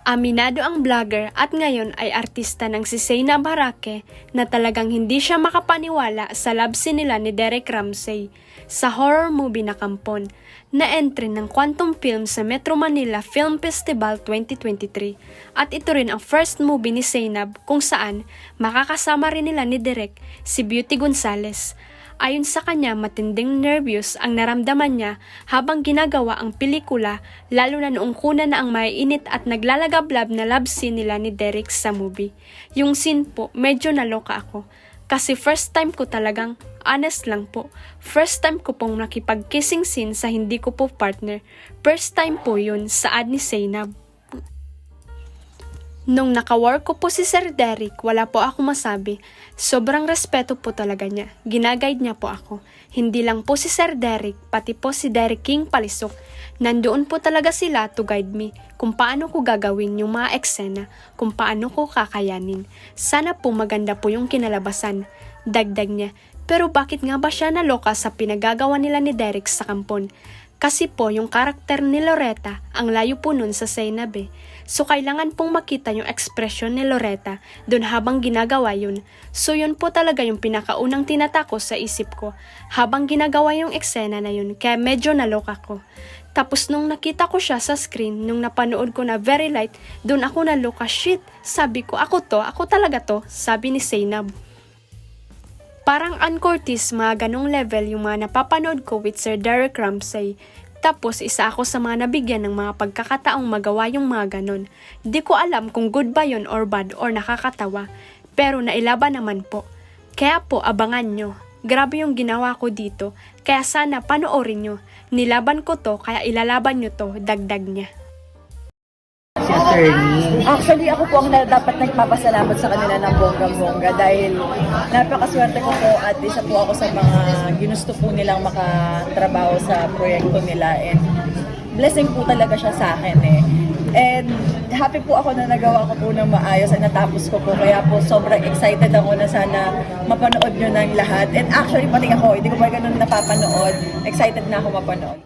Aminado ang vlogger at ngayon ay artista ng si Zainab Harake na talagang hindi siya makapaniwala sa love scene nila ni Derek Ramsey sa horror movie na Kampon na entry ng Quantum Film sa Metro Manila Film Festival 2023 at ito rin ang first movie ni Zainab kung saan makakasama rin nila ni Derek si Beauty Gonzales. Ayon sa kanya, matinding nervyos ang naramdaman niya habang ginagawa ang pelikula, lalo na noong kuna na ang maiinit at naglalagablab na love scene nila ni Derek sa movie. Yung scene po, medyo naloka ako. Kasi first time ko talagang, honest lang po, first time ko pong nakipag-kissing scene sa hindi ko po partner. First time po yun sa ad ni Zainab. Nung nakawork ko po si Sir Derek, wala po ako masabi. Sobrang respeto po talaga niya. Ginaguide niya po ako. Hindi lang po si Sir Derek, pati po si Derek King Palisok. Nandoon po talaga sila to guide me kung paano ko gagawin yung mga eksena, kung paano ko kakayanin. Sana po maganda po yung kinalabasan. Dagdag niya, pero bakit nga ba siya naloka sa pinagagawa nila ni Derek sa Kampon? Kasi po yung karakter ni Loretta, ang layo po nun sa Zainab eh. So kailangan pong makita yung ekspresyon ni Loretta dun habang ginagawa yun. So yun po talaga yung pinakaunang tinatako sa isip ko habang ginagawa yung eksena na yun, kaya medyo naloka ko. Tapos nung nakita ko siya sa screen, nung napanood ko na very light, dun ako naloka, shit, sabi ko, ako talaga to, sabi ni Zainab. Parang Ann Curtis, mga ganong level yung mga napapanood ko with Sir Derek Ramsey. Tapos isa ako sa mga nabigyan ng mga pagkakataong magawa yung mga ganon. Di ko alam kung good ba yun or bad or nakakatawa. Pero nailaban naman po. Kaya po abangan nyo. Grabe yung ginawa ko dito. Kaya sana panoorin nyo. Nilaban ko to kaya ilalaban nyo to, dagdag niya. Si attorney. Actually, ako po ang dapat nagpapasalamat sa kanila ng bonggang-bongga dahil napakaswerte ko po at isa po ako sa mga ginusto po nilang makatrabaho sa proyekto nila and blessing po talaga siya sa akin eh. And happy po ako na nagawa ko po ng maayos at natapos ko po kaya po sobrang excited ako na sana mapanood nyo ng lahat. And actually, pati ako, hindi ko pa ganun napapanood. Excited na ako mapanood.